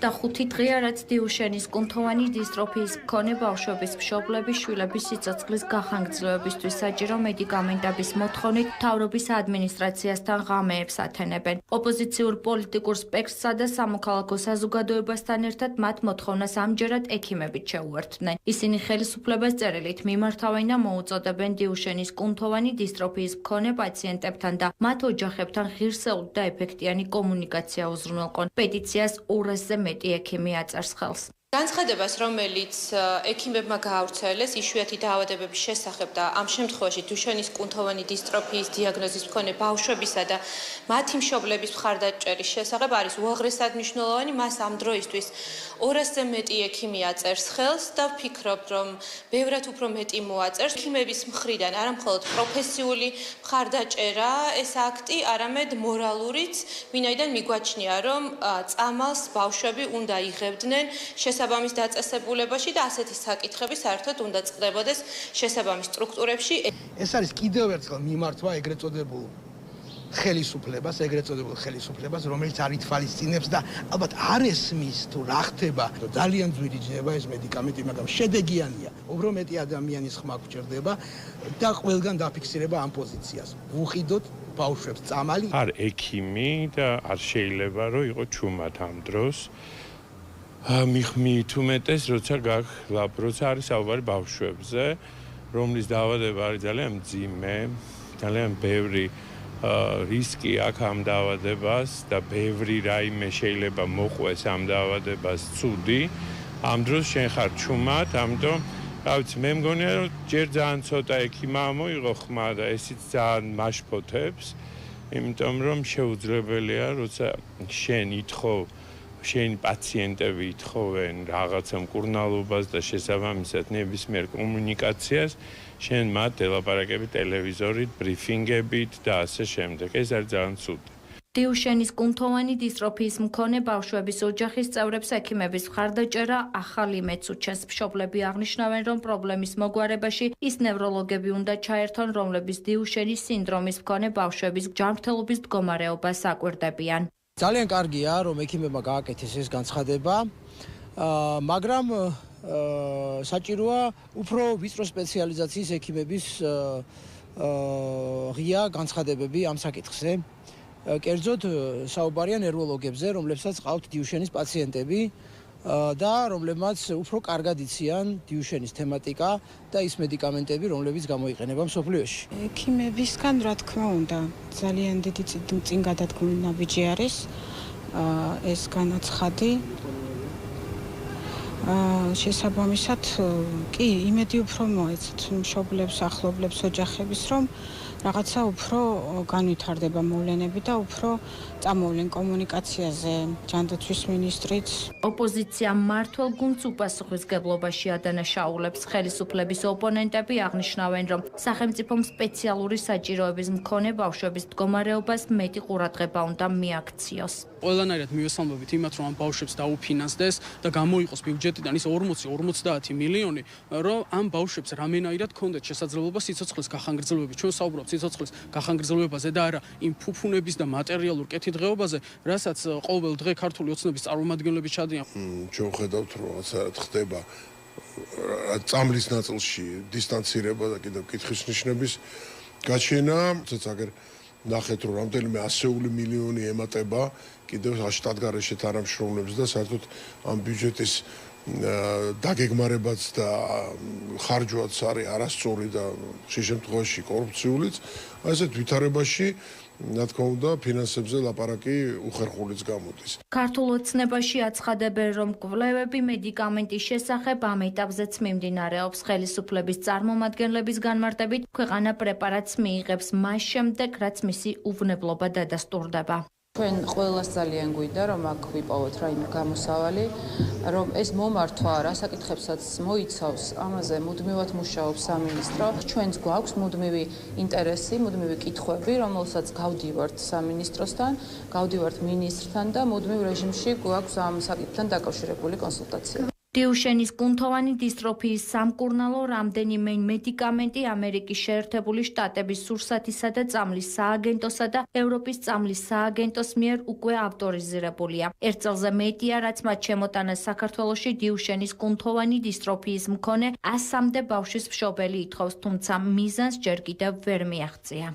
25 დღეა, რაც დიუშენის კუნთოვანი დისტროფიის მქონე ბავშვების მშობლები შვილების სიცოცხლის გახანგრძლივებისთვის საჭირო მედიკამენტების მოთხოვნით მთავრობის ადმინისტრაციასთან ღამეებს ათენებენ. ოპოზიციურ პოლიტიკურ სპექტრსა და სამოქალაქო საზოგადოებასთან ერთად მათ მოთხოვნას ამჯერად ექიმებიც შეუერთდნენ. ისინი ხელისუფლებას წერილით მიმართავენ და მოუწოდებენ დიუშენის კუნთოვანი დისტროფიის მქონე პაციენტებთან და მათ ოჯახებთან ღირსეული და ეფექტიანი კომუნიკაცია უზრუნველყონ. პეტიციას 200-ზე მეტი ექიმი აწერს ხელს. განცხადებას, რომელიც ექიმებმა გაავრცელეს იშვიათი დაავადებების შესახებ და ამ შემთხვევაში დიუშენის კუნთოვანი დისტროფიის დიაგნოზის მქონე ბავშვებისა და მათი მშობლების მხარდაჭერის შესახებ არის უაღრესად მნიშვნელოვანი. მას ამ დროისთვის 200-ზე მეტი ექიმი აწერს ხელს და ვფიქრობ, რომ ბევრად უფრო მეტი მოაწერს. ექიმების მხრიდან არა მხოლოდ პროფესიული მხარდაჭერა ეს აქტი, არამედ მორალურიც, ვინაიდან მიგვაჩნია, რომ წამალს ბავშვები უნდა იღებდნენ შესაბამის დაწესებულებაში და ასეთი საკითხები საერთოდ უნდა წყდებოდეს შესაბამის სტრუქტურებში. ეს არის კიდევ ერთხელ მიმართვა ეგრეთ წოდებულ ხელისუფლებას, რომელიც არ ითვალისწინებს და ალბათ არ ესმის თუ რა ხდება. ძალიან ძვირი ჯდება ეს მედიკამენტი, მაგრამ შედეგიანია. უფრო მეტი ადამიანის ხმა გვჭირდება და ყველგან დაფიქსირება ამ პოზიციას. ვუყიდოთ ბავშვებს წამალი. არ ექიმი და არ შეიძლება რომ იყო ჩუმად ამ დროს. მიხმით უმეტეს, როცა არის საუბარი ბავშვებზე, რომლის დაავადება არის ძალიან მძიმე, ძალიან ბევრი რისკი აქვს ამ დაავადებას და ბევრი რაიმე შეიძლება მოყვეს ამ დაავადებას ცუდი. ამ დროს შენ ხარ ჩუმად, ამიტომ რა ვიცი, მე მგონია რომ ჯერ ძალიან ცოტა ექიმა მოიღო ხმა და ესიც ძალიან მაშფოთებს, იმიტომ რომ შეუძლებელია, როცა შენ ითხოვ შენი პაციენტები ითხოვენ რაღაცა მკურნალობას და შესაბამისად ნებისმიერ კომუნიკაციას, შენ მათ ელაპარაკები ტელევიზორით, ბრიფინგებით და ასე შემდეგ. ეს არის ძალიან ცუდი. დიუშენის კუნთოვანი დისტროფიის მქონე ბავშვების ოჯახის წევრებს ექიმების მხარდაჭერა ახალი მეცუჩეს. მშობლები აღნიშნავენ, რომ პრობლემის მოგვარებაში ის ნევროლოგები უნდა ჩაერთონ, რომლებიც დიუშენის სინდრომის მქონე ბავშვების ჯანმრთელობის მდგომარეობას აკვირდებიან. ძალიან კარგია, რომ ექიმებმა გააკეთეს ეს განცხადება, მაგრამ საჭიროა უფრო ვიწრო სპეციალიზაციის ექიმების ღია განცხადებები ამ საკითხზე. კერძოდ საუბარია ნევროლოგებზე, რომლებსაც ყავთ დიუშენის პაციენტები და რომლებმაც უფრო კარგად იციან დიუშენის თემატიკა და ის მედიკამენტები, რომლებიც გამოიყენება მსოფლიოში. ექიმებისგან, რა თქმა უნდა, ძალიან დიდი წინგადადგმული ნაბიჯი არის ეს განაცხადი. შესაბამისად, კი, იმედი უფრო მოეცით მშობლებს, ახლობლებს, ოჯახების, რომ რაღაცა უფრო განვითარდება მოვლენები და უფრო წამოვლენ კომუნიკაციაზე ჯანდაცვის მინისტრიც. ოპოზიცია მმართველ გუნდს უპასუხისმგებლობაში ადანაშაულებს. ხელისუფლების ოპონენტები აღნიშნავენ, რომ სახელმწიფომ სპეციალური საჭიროების მქონე ბავშვების მდგომარეობას მეტი ყურადღება უნდა მიაქციოს. ყველანაირად მივესალმებით იმათ, რომ ამ ბავშვებს დაუფინანსდეს და გამოიყოს ბიუჯეტიდან ის 40-50 მილიონი, რომ ამ ბავშვებს რამენაირად ქონდეთ შესაძლებლობა სიცოცხლის გახანგრძლივების. ჩვენ საუბრობთ სიცოცხლის გახანგრძლივებაზე და არა იმ ფუფუნების და მატერიალურ კეთილდღეობაზე, რასაც ყოველ დღე ქართული ოცნების წარმომადგენლები ჩადიან. ჩვენ ხედავთ, რომ რაღაცა ხდება წამლის ნაწილში დისტანცირება და კიდევ კითხვის ნიშნების გაჩენა, თუმცა აგერ ნახეთ, რომ რამდენიმე ასეული მილიონი ემატება კიდევ შტატგარეშე თანამშრომლებს და საერთოდ ამ ბიუჯეტის დაგეგმარებაც და ხარჯვაც არის არასწორი და ხშირ შემთხვევაში კორუფციულიც. ასეთ ვითარებაში, რა თქმა უნდა, ფინანსებზე ლაპარაკი უხერხულიც გამოდის. ქართულ ოცნებაში აცხადებენ, რომ კვლევები მედიკამენტის შესახებ ამ ეტაპზეც მიმდინარეობს. ხელისუფლების წარმომადგენლების განმარტებით, ქვეყანა პრეპარატს მიიღებს მას შემდეგ, რაც მისი უვნებლობა დადასტურდება. ჩვენ ყველას ძალიან გვინდა, რომ აქ ვიპოვოთ რაიმე გამოსავალი, რომ ეს მომართვა რა საკითხებსაც მოიცავს, ამაზე მუდმივად მუშაობს სამინისტრო. ჩვენც გვაქვს მუდმივი ინტერესი, მუდმივი კითხვები, რომელსაც გავდივართ სამინისტროსთან, გავდივართ მინისტრთან და მუდმივ რეჟიმში გვაქვს ამ საკითხთან დაკავშირებული კონსულტაცია. დიუშენის კუნთოვანი დისტროფიის სამკურნალო რამდენიმე მედიკამენტი ამერიკის შეერთებული შტატების სურსათისა და წამლის სააგენტოსა და ევროპის წამლის სააგენტოს მიერ უკვე ავტორიზირებულია. ერთ წელზე მეტია, რაც მათ შემოტანეს საქართველოში დიუშენის კუნთოვანი დისტროფიის მქონე 100-მდე ბავშვის მშობელი ითხოვს, თუმცა მიზანს ჯერ კიდევ ვერ მიაღწია.